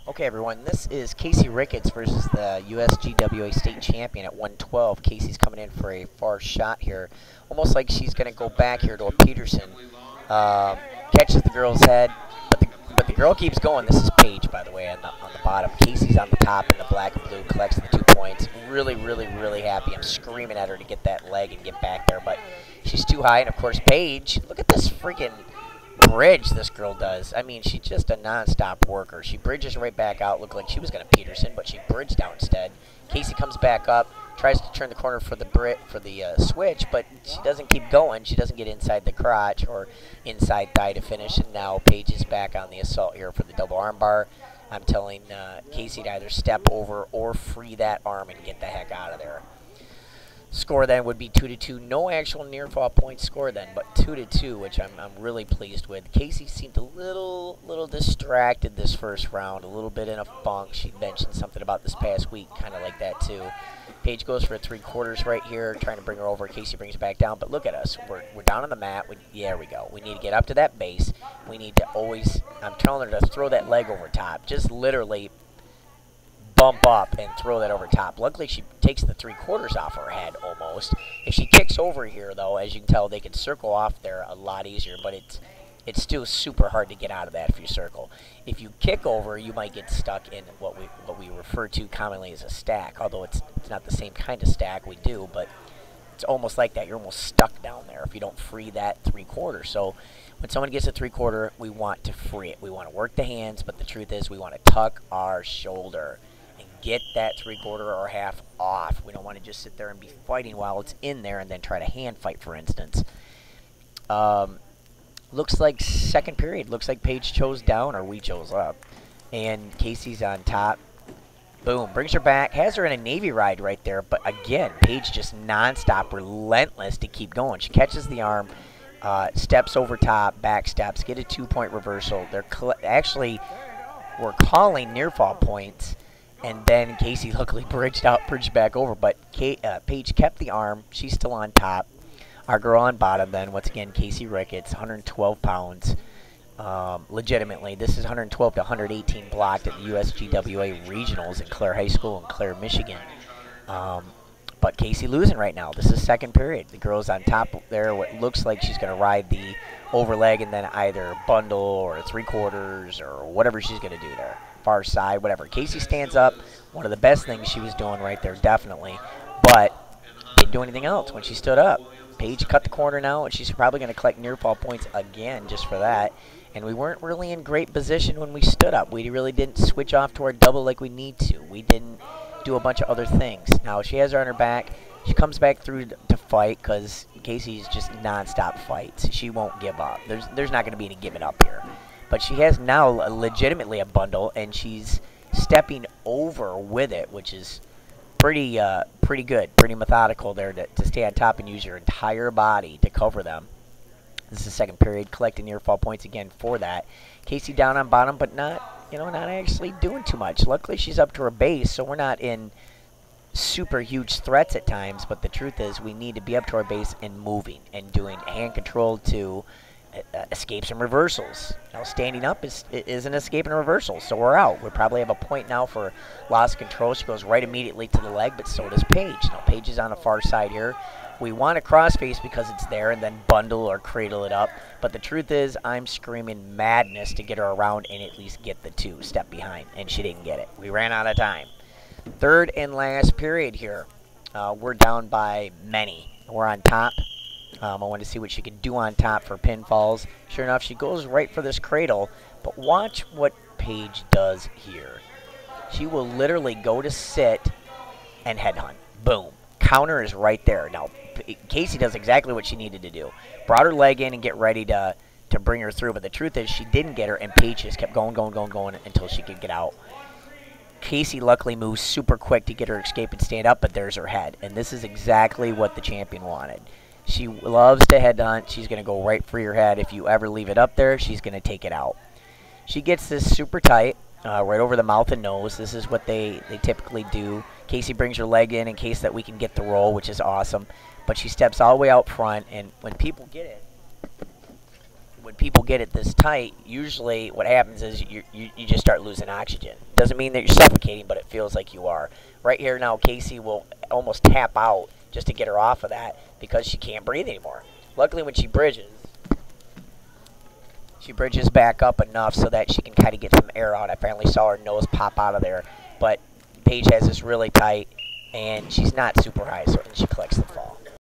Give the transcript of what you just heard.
Okay, everyone, this is Kasey Rickets versus the USGWA state champion at 112. Kasey's coming in for a far shot here, almost like she's going to go back here to a Peterson. Catches the girl's head, but the girl keeps going. This is Paige, by the way, on the bottom. Kasey's on the top in the black and blue, collects the 2 points. Really happy. I'm screaming at her to get that leg and get back there, but she's too high. And, of course, Paige, look at this freaking bridge this girl does. I mean, she's just a non-stop worker. She bridges right back out. Looked like she was going to Peterson, but she bridged out instead. Kasey comes back up, tries to turn the corner for the switch, but she doesn't keep going. She doesn't get inside the crotch or inside thigh to finish. And now Paige is back on the assault here for the double arm bar. I'm telling Kasey to either step over or free that arm and get the heck out of there. Score then would be 2-2. No actual near fall point score then, but 2-2, which I'm really pleased with. Kasey seemed a little distracted this first round, a little bit in a funk. She mentioned something about this past week, kind of like that too. Paige goes for 3/4 right here, trying to bring her over. Kasey brings it back down, but look at us. We're down on the mat. There we go. We need to get up to that base. We need to always, I'm telling her to throw that leg over top. Just literally bump up and throw that over top. Luckily, she takes the 3/4 off her head almost. If she kicks over here, though, as you can tell, they can circle off there a lot easier, but it's still super hard to get out of that if you circle. If you kick over, you might get stuck in what we refer to commonly as a stack, although it's not the same kind of stack we do, but it's almost like that. You're almost stuck down there if you don't free that 3/4. So when someone gets a 3/4, we want to free it. We want to work the hands, but the truth is we want to tuck our shoulder and get that 3/4 or half off. We don't want to just sit there and be fighting while it's in there and then try to hand fight, for instance. Looks like second period. Looks like Paige chose down or we chose up. And Kasey's on top. Boom. Brings her back. Has her in a Navy ride right there. But again, Paige just nonstop, relentless to keep going. She catches the arm, steps over top, back steps, get a 2-point reversal. They're actually, we're calling near fall points. And then Kasey luckily bridged back over. But Paige kept the arm. She's still on top. Our girl on bottom then, once again, Kasey Rickets, 112 pounds. Legitimately, this is 112 to 118 blocked at the USGWA Regionals in Clare High School in Clare, Michigan. But Kasey losing right now. This is second period. The girl's on top there. What looks like she's going to ride the overleg and then either bundle or 3/4 or whatever she's going to do there. Far side, whatever. Kasey stands up. One of the best things she was doing right there, definitely. But didn't do anything else when she stood up. Paige cut the corner now, and she's probably going to collect near fall points again just for that. And we weren't really in great position when we stood up. We really didn't switch off to our double like we need to. We didn't do a bunch of other things. Now, she has her on her back. She comes back through to fight because Kasey's just nonstop fights. She won't give up. There's not going to be any giving up here. But she has now legitimately a bundle, and she's stepping over with it, which is pretty good, pretty methodical there to stay on top and use your entire body to cover them. This is second period, collecting near fall points again for that. Kasey down on bottom, but not actually doing too much. Luckily, she's up to her base, so we're not in super huge threats at times. But the truth is, we need to be up to our base and moving and doing hand control to escapes and reversals. Now, standing up is an escape and a reversal, so we're out. We probably have a point now for loss of control. She goes right immediately to the leg, but so does Paige. Now, Paige is on the far side here. We want to cross-face because it's there and then bundle or cradle it up, but the truth is I'm screaming madness to get her around and at least get the 2 step behind, and she didn't get it. We ran out of time. Third and last period here. We're down by many. We're on top. I wanted to see what she could do on top for pinfalls. Sure enough, she goes right for this cradle, but watch what Paige does here. She will literally go to sit and headhunt. Boom. Counter is right there. Now, Kasey does exactly what she needed to do. Brought her leg in and get ready to bring her through, but the truth is she didn't get her, and Paige just kept going until she could get out. Kasey luckily moves super quick to get her escape and stand up, but there's her head, and this is exactly what the champion wanted. She loves to headhunt. She's going to go right for your head. If you ever leave it up there, she's going to take it out. She gets this super tight, right over the mouth and nose. This is what they typically do. Kasey brings her leg in case that we can get the roll, which is awesome. But she steps all the way out front, and when people get it, when people get it this tight, usually what happens is you just start losing oxygen. Doesn't mean that you're suffocating, but it feels like you are. Right here now, Kasey will almost tap out just to get her off of that because she can't breathe anymore. Luckily, when she bridges back up enough so that she can kind of get some air out. I finally saw her nose pop out of there. But Paige has this really tight, and she's not super high, so she collects the fall.